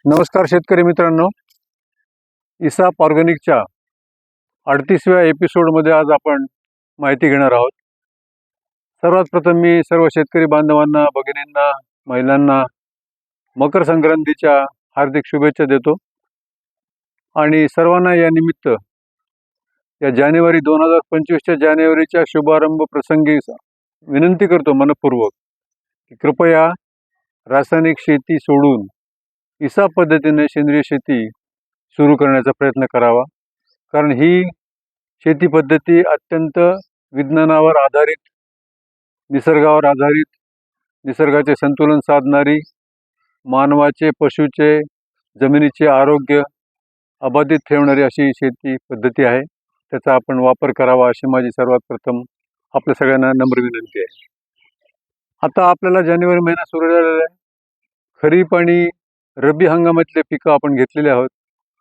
नमस्कार शेतकरी मित्रांनो, इसाप ऑर्गॅनिकच्या 38व्या एपिसोडमध्ये आज आपण माहिती घेणार आहोत. सर्वात प्रथम मी सर्व शेतकरी बांधवांना, भगिनींना, महिलांना मकर संक्रांतीच्या हार्दिक शुभेच्छा देतो आणि सर्वांना या निमित्त या जानेवारी 2025च्या जानेवारीच्या शुभारंभ प्रसंगी विनंती करतो मनपूर्वक की कृपया रासायनिक शेती सोडून इसाप पद्धतीने सेंद्रिय शेती सुरू करण्याचा प्रयत्न करावा. कारण ही शेती पद्धती अत्यंत विज्ञानावर आधारित, निसर्गावर आधारित, निसर्गाचे संतुलन साधणारी, मानवाचे, पशुचे, जमिनीचे आरोग्य अबाधित ठेवणारी अशी शेती पद्धती आहे. त्याचा आपण वापर करावा अशी माझी सर्वात प्रथम आपल्या सगळ्यांना नम्र विनंती आहे. आता आपल्याला जानेवारी महिना सुरू झालेला आहे. खरीप आणि रब्बी हंगामातले पिकं आपण घेतलेले आहोत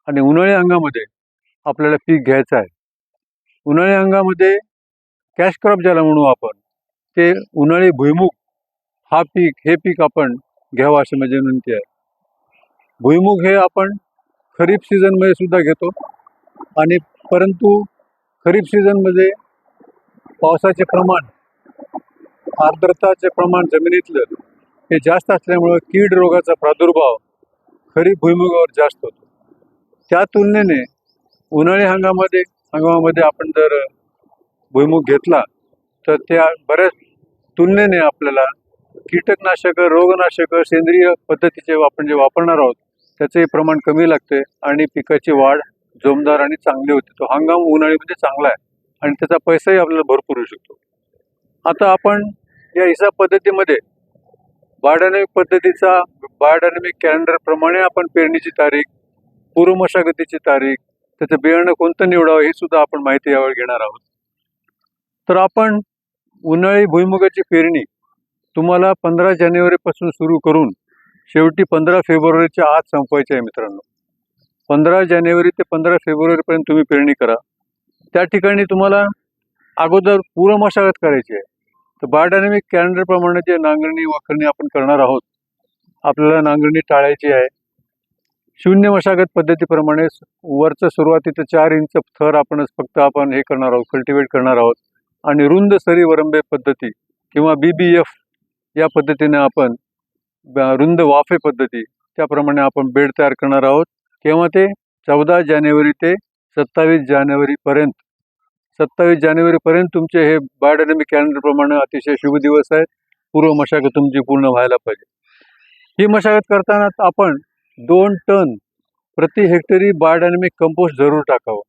आणि उन्हाळी हंगामामध्ये आपल्याला पीक घ्यायचं आहे. उन्हाळी हंगामामध्ये कॅश क्रॉप ज्याला म्हणू आपण, ते उन्हाळी भुईमुग हे पीक आपण घ्यावं अशी माझी विनंती आहे. भुईमुग हे आपण खरीप सीझनमध्ये सुद्धा घेतो आणि परंतु खरीप सीझनमध्ये पावसाचे प्रमाण, आर्द्रताचे प्रमाण जमिनीतलं हे जास्त असल्यामुळं कीड रोगाचा प्रादुर्भाव खरीप भुईमुगावर जास्त होतो. त्या तुलनेने उन्हाळी हंगामामध्ये आपण जर भुईमुग घेतला तर त्या बऱ्याच तुलनेने आपल्याला कीटकनाशकं, रोगनाशकं, सेंद्रिय पद्धतीचे आपण जे वापरणार आहोत त्याचे प्रमाण कमी लागते आणि पिकाची वाढ जोमदार आणि चांगली होते. तो हंगाम उन्हाळीमध्ये चांगला आहे आणि त्याचा पैसाही आपल्याला भरपूर होऊ शकतो. आता आपण या इसाप पद्धतीमध्ये बायोडायनॅमिक कॅलेंडर प्रमाणे आपण पेरणीची तारीख, पूर्व मशागतीची तारीख, त्याचं बियाणं कोणतं निवडावं हे सुद्धा आपण माहिती यावेळी घेणार आहोत. तर आपण उन्हाळी भुईमुगाची पेरणी तुम्हाला 15 जानेवारीपासून सुरू करून शेवटी 15 फेब्रुवारीच्या आत संपवायची आहे मित्रांनो. 15 जानेवारी ते 15 फेब्रुवारीपर्यंत तुम्ही पेरणी करा. त्या ठिकाणी तुम्हाला अगोदर पूर्व मशागत करायची आहे. तर बायोडायनॅमिक कॅलेंडर प्रमाणे जे नांगरणी वखरणी आपण करणार आहोत, आपल्याला नांगरणी टाळायची आहे. शून्य मशागत पद्धतीप्रमाणे वरचं सुरुवातीचं 4 इंच थर आपण हे करणार आहोत, कल्टिवेट करणार आहोत आणि रुंद सरी वरंबे पद्धती किंवा BBF या पद्धतीने आपण रुंद वाफे पद्धती त्याप्रमाणे आपण बेड तयार करणार आहोत. केव्हा ते 14 जानेवारी ते 27 जानेवारीपर्यंत. 27 जानेवारीपर्यंत तुमचे हे बायोडायनॅमिक कॅलेंडर प्रमाणे अतिशय शुभ दिवस आहेत. पूर्व मशागत तुमची पूर्ण व्हायला पाहिजे. ही मशागत करताना आपण 2 टन प्रति हेक्टरी बायोडायनॅमिक कंपोस्ट जरूर टाकावं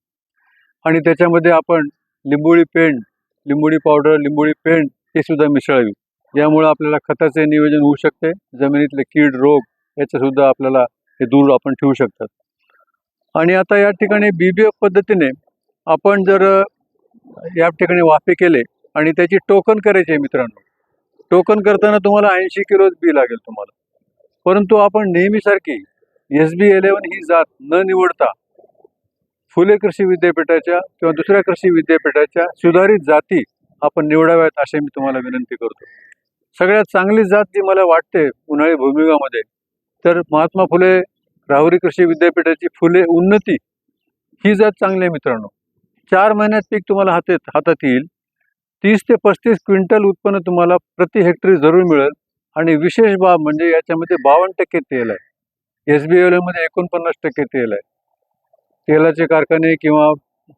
आणि त्याच्यामध्ये आपण लिंबोळी पेंड, लिंबोळी पावडर, लिंबोळी पेंड हे सुद्धा मिसळावी. यामुळे आपल्याला खताचे नियोजन होऊ शकते. जमिनीतले कीड रोग याच्यासुद्धा आपल्याला हे दूर आपण ठेवू शकतात. आणि आता या ठिकाणी BBF पद्धतीने आपण जर या ठिकाणी वाफे केले आणि त्याची टोकन करायची आहे मित्रांनो. टोकन करताना तुम्हाला 80 किलो बी लागेल तुम्हाला. परंतु आपण नेहमीसारखी SB11 ही जात न निवडता फुले कृषी विद्यापीठाच्या किंवा दुसऱ्या कृषी विद्यापीठाच्या सुधारित जाती आपण निवडाव्यात असे मी तुम्हाला विनंती करतो. सगळ्यात चांगली जात जी मला वाटते उन्हाळी भूमिगामध्ये तर महात्मा फुले राहुरी कृषी विद्यापीठाची फुले उन्नती ही जात चांगली आहे मित्रांनो. 4 महिन्यात पीक तुम्हाला हातात येईल. 30 ते 35 क्विंटल उत्पन्न तुम्हाला प्रति हेक्टरी जरूर मिळेल. आणि विशेष बाब म्हणजे याच्यामध्ये 52% तेल आहे. SB11 मध्ये 49% तेल आहे. तेलाचे कारखाने किंवा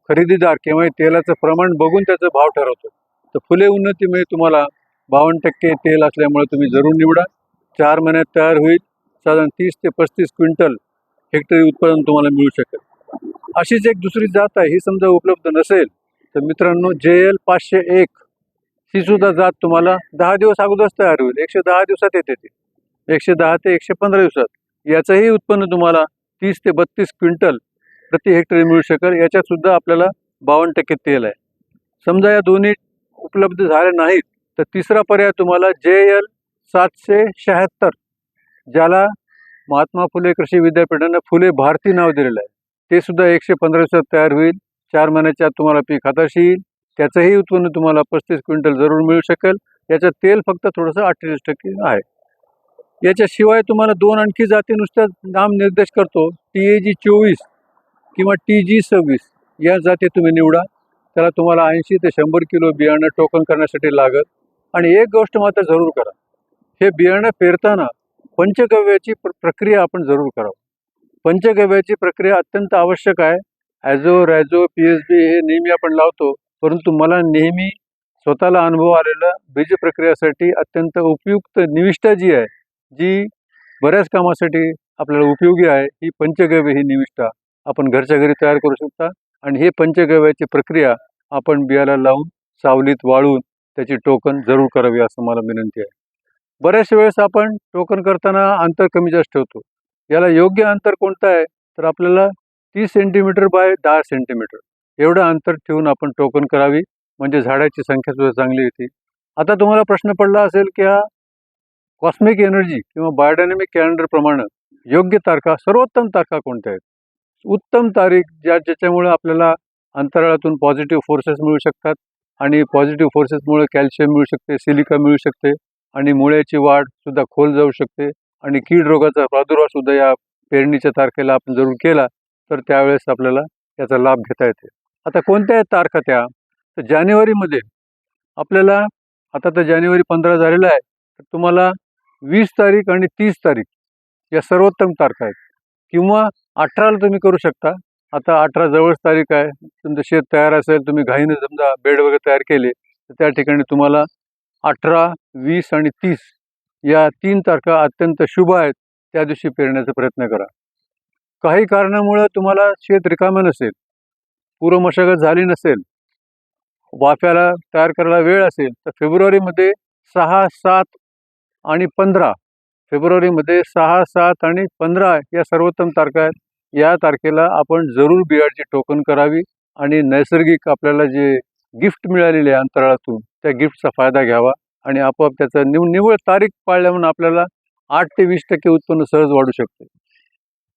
खरेदीदार किंवा तेलाचं प्रमाण बघून त्याचा भाव ठरवतो. तर फुले उन्नतीमध्ये तुम्हाला 52% तेल असल्यामुळे तुम्ही जरूर निवडा. 4 महिन्यात तयार होईल. साधारण 30 ते 35 क्विंटल हेक्टरी उत्पादन तुम्हाला मिळू शकेल. अशीच एक दुसरी जात आहे. ही समजा उपलब्ध नसेल तर मित्रांनो JL 501 ही सुद्धा जात तुम्हाला 10 दिवस अगोदरच तयार होईल. 110 दिवसात येते ती. 110 ते 115 दिवसात याचंही उत्पन्न तुम्हाला 30 ते 32 क्विंटल प्रति हेक्टरी मिळू शकेल. याच्यात सुद्धा आपल्याला 52% तेल आहे. समजा या दोन्ही उपलब्ध झाले नाहीत तर तिसरा पर्याय तुम्हाला JL 776 ज्याला महात्मा फुले कृषी विद्यापीठाने फुले भारती नाव दिलेलं आहे. ते सुद्धा 115 दिवसात तयार होईल. 4 महिन्याच्या तुम्हाला पीक हाताशी येईल. त्याचंही उत्पन्न तुम्हाला 35 क्विंटल जरूर मिळू शकेल. याचं तेल फक्त थोडंसं 48% आहे. याच्याशिवाय तुम्हाला दोन आणखी जाती नुसत्या नामनिर्देश करतो, TAG-24 किंवा TG-26 या जाती तुम्ही निवडा. त्याला तुम्हाला 80 ते 100 किलो बियाणं टोकन करण्यासाठी लागत. आणि एक गोष्ट मात्र जरूर करा, हे बियाणं पेरताना पंचगव्याची प्रक्रिया आपण जरूर करावं. पंचगव्याची प्रक्रिया अत्यंत आवश्यक आहे. ॲझो, रॅझो, PSB हे नेहमी आपण लावतो, परंतु मला नेहमी स्वतःला अनुभव आलेला बीज प्रक्रियेसाठी अत्यंत उपयुक्त निविष्ठा जी आहे, जी बऱ्याच कामासाठी आपल्याला उपयोगी आहे, ही पंचगव्य ही निविष्ठा आपण घरच्या घरी तयार करू शकता. आणि हे पंचगव्याची प्रक्रिया आपण बियाला लावून सावलीत वाळून त्याची टोकन जरूर करावी असं मला विनंती आहे. बऱ्याच वेळेस आपण टोकन करताना अंतर कमी जास्त ठेवतो. याला योग्य अंतर कोणतं आहे, तर आपल्याला 30 सेंटीमीटर बाय 10 सेंटीमीटर एवढं अंतर ठेवून आपण टोकन करावी, म्हणजे झाडाची संख्या सुद्धा चांगली येते. आता तुम्हाला प्रश्न पडला असेल की हा कॉस्मिक एनर्जी किंवा बायोडायनॅमिक कॅलेंडर प्रमाणे योग्य तारखा, सर्वोत्तम तारखा कोणत्या आहेत? उत्तम तारीख ज्याच्यामुळे आपल्याला अंतराळातून पॉझिटिव्ह फोर्सेस मिळू शकतात आणि पॉझिटिव्ह फोर्सेसमुळे कॅल्शियम मिळू शकते, सिलिका मिळू शकते आणि मुळ्याची वाढ सुद्धा खोल जाऊ शकते आणि कीड रोगाचा प्रादुर्भाव सुद्धा या पेरणीच्या तारखेला आपण जरूर केला तर त्यावेळेस आपल्याला याचा लाभ घेता येते. आता कोणत्या तारखा त्या? तर जानेवारीमध्ये आपल्याला, आता तर जानेवारी 15 झालेला आहे, तर तुम्हाला 20 तारीख आणि 30 तारीख या सर्वोत्तम तारखा आहेत. किंवा 18ला तुम्ही करू शकता. आता 18 जवळच तारीख आहे, तुमचं शेत तयार असेल, तुम्ही घाईनं समजा बेड वगैरे तयार केले, तर त्या ठिकाणी तुम्हाला 18, 20 आणि 30 या 3 तारखा अत्यंत शुभ आहेत. त्या दिवशी पेरण्याचा प्रयत्न करा. काही कारणामुळे तुम्हाला शेत रिकामं नसेल, पूर्व मशागत झाली नसेल, वाफ्याला तयार करायला वेळ असेल, तर फेब्रुवारीमध्ये 6, 7 आणि 15 फेब्रुवारीमध्ये 6, 7 आणि 15 या सर्वोत्तम तारखा आहेत. या तारखेला आपण जरूर बियाची टोकन करावी आणि नैसर्गिक आपल्याला जे गिफ्ट मिळालेले आहे अंतराळातून, त्या गिफ्टचा फायदा घ्यावा आणि आपोआप त्याचं निव्वळ तारीख पाळल्यामुळे आपल्याला 8 ते 20% उत्पन्न सहज वाढू शकते.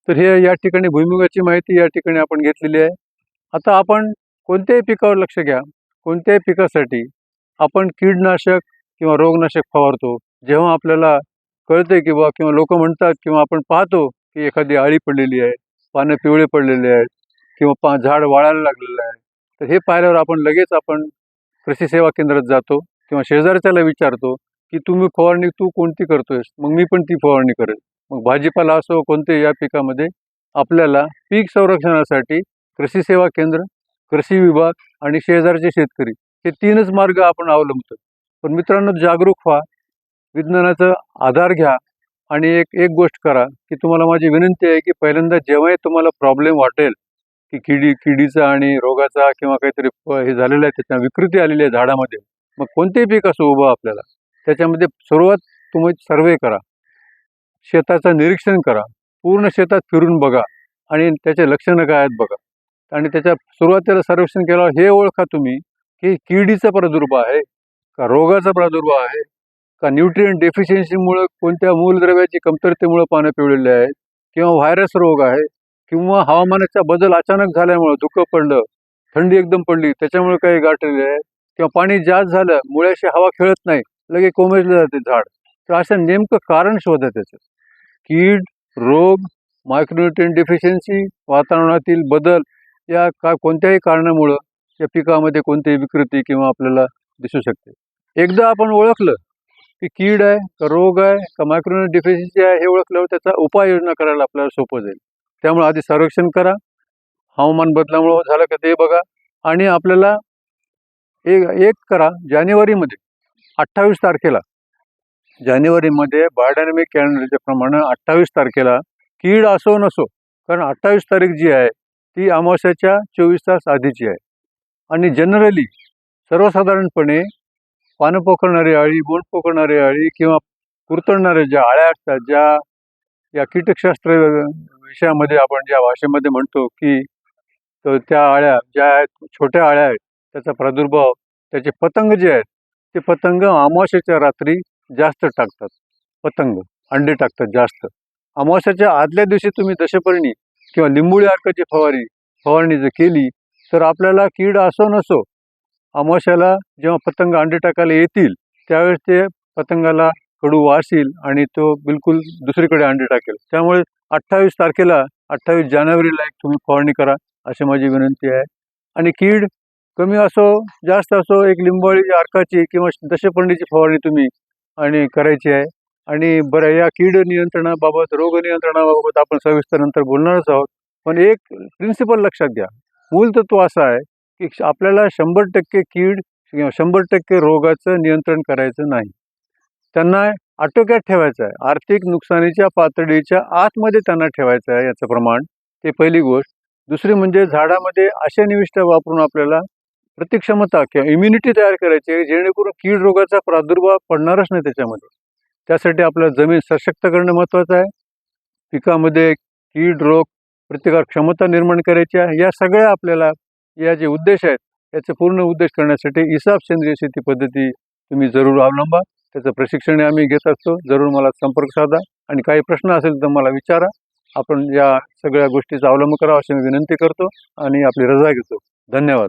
तर हे या ठिकाणी भुईमुगाची माहिती या ठिकाणी आपण घेतलेली आहे. आता आपण कोणत्याही पिकावर लक्ष घ्या. कोणत्याही पिकासाठी आपण कीडनाशक किंवा रोगनाशक फवारतो जेव्हा आपल्याला कळते किंवा लोक म्हणतात किंवा आपण पाहतो की एखादी आळी पडलेली आहे, पानं पिवळे पडलेले आहेत किंवा झाड वाळायला लागलेलं आहे, तर हे पाहिल्यावर आपण लगेच कृषी सेवा केंद्रात जातो किंवा शेजारच्याला विचारतो की तुम्ही फवारणी तू कोणती करतोयस, मग मी पण ती फवारणी करेल. मग भाजीपाला असो कोणते या पिकामध्ये आपल्याला पीक संरक्षणासाठी कृषी सेवा केंद्र, कृषी विभाग आणि शेजारचे शेतकरी हे 3च मार्ग आपण अवलंबतो. पण मित्रांनो, जागरूक व्हा, विज्ञानाचा आधार घ्या आणि एक गोष्ट करा की तुम्हाला माझी विनंती आहे की पहिल्यांदा जेव्हाही तुम्हाला प्रॉब्लेम वाटेल की किडीचा आणि रोगाचा किंवा काहीतरी हे झालेलं आहे, त्याच्या विकृती आलेली आहे झाडामध्ये, मग कोणतेही पीक असो उभं आपल्याला, त्याच्यामध्ये सुरुवात तुम्ही सर्वे करा, शेताचं निरीक्षण करा, पूर्ण शेतात फिरून बघा आणि त्याचे लक्षणं काय आहेत बघा. आणि त्याच्या सुरुवातीला सर्वेक्षण केल्यावर हे ओळखा तुम्ही की किडीचा प्रादुर्भाव आहे का, रोगाचा प्रादुर्भाव आहे का, न्यूट्रिएंट डेफिशियन्सीमुळे कोणत्या मूलद्रव्याची कमतरतेमुळे पानं पिवळलेले आहेत, किंवा व्हायरस रोग आहे, किंवा हवामानाचा बदल अचानक झाल्यामुळे धुकं पडलं, थंडी एकदम पडली त्याच्यामुळे काही गाठलेले आहे, किंवा पाणी जास्त झालं, मुळ्याशी हवा खेळत नाही, लगे कोमेजलं जाते झाड. तर असं नेमकं कारण शोधा त्याचं. कीड, रोग, मायक्रोन्यूट्रिएंट डेफिशियन्सी, वातावरणातील बदल या कोणत्याही कारणामुळं या पिकामध्ये कोणतीही विकृती किंवा आपल्याला दिसू शकते. एकदा आपण ओळखलं की कीड आहे का, रोग आहे का, मायक्रोन्यूट्रिएंट डेफिशियन्सी आहे, हे ओळखल्यावर त्याचा उपाययोजना करायला आपल्याला सोपं जाईल. त्यामुळे आधी सर्वेक्षण करा, हवामान बदलामुळे झालं का ते बघा, आणि आपल्याला एक करा, जानेवारीमध्ये 28 तारखेला, जानेवारीमध्ये बायोडायनॅमिक कॅलेंडरच्या प्रमाणे 28 तारखेला कीड असो नसो, कारण 28 तारीख जी आहे ती अमावस्याच्या 24 तास आधीची आहे. आणि जनरली सर्वसाधारणपणे पानं पोखरणारी अळी, बोंड पोखरणारी अळी किंवा कुरतडणाऱ्या ज्या अळ्या असतात, ज्या या कीटकशास्त्र विषयामध्ये आपण ज्या भाषेमध्ये म्हणतो की त्या अळ्या ज्या आहेत, छोट्या अळ्या आहेत, त्याचा प्रादुर्भाव, त्याचे पतंग जे आहेत ते पतंग अमावस्येच्या रात्री जास्त टाकतात. पतंग अंडे टाकतात जास्त. अमावस्याच्या आदल्या दिवशी तुम्ही दशपर्णी किंवा लिंबोळी अर्काची फवारणी जर केली तर आपल्याला कीड असो नसो, अमावस्याला जेव्हा पतंग अंडे टाकायला येतील त्यावेळेस ते पतंगाला कडू वास येईल आणि तो बिलकुल दुसरीकडे अंडे टाकेल. त्यामुळे 28 तारखेला 28 जानेवारीला एक तुम्ही फवारणी करा अशी माझी विनंती आहे. आणि कीड कमी असो जास्त असो एक लिंबोळी अर्काची किंवा दशपर्णीची फवारणी तुम्ही आणि करायची आहे. आणि बरं या कीड नियंत्रणाबाबत रोग नियंत्रणाबाबत आपण सविस्तर नंतर बोलणारच आहोत. पण एक प्रिन्सिपल लक्षात घ्या, मूल तत्व असं आहे की आपल्याला 100% कीड किंवा 100% रोगाचं नियंत्रण करायचं नाही. त्यांना आटोक्यात ठेवायचं आहे. आर्थिक नुकसानीच्या पातळीच्या आतमध्ये त्यांना ठेवायचं आहे याचं प्रमाण. ते पहिली गोष्ट. दुसरी म्हणजे झाडामध्ये अशा निविष्ठा वापरून आपल्याला प्रतिक्षमता किंवा इम्युनिटी तयार करायची आहे जेणेकरून कीड रोगाचा प्रादुर्भाव पडणारच नाही त्याच्यामध्ये. त्यासाठी आपल्याला जमीन सशक्त करणं महत्त्वाचं आहे. पिकामध्ये कीड रोग प्रतिकार क्षमता निर्माण करायची आहे. या सगळ्या आपल्याला या जे उद्देश आहेत याचे पूर्ण उद्देश करण्यासाठी इसाफ सेंद्रिय शेती पद्धती तुम्ही जरूर अवलंबा. त्याचं प्रशिक्षण आम्ही घेत असतो. जरूर मला संपर्क साधा आणि काही प्रश्न असेल तर मला विचारा. आपण या सगळ्या गोष्टीचा अवलंब करावा अशी मी विनंती करतो आणि आपली रजा घेतो. धन्यवाद.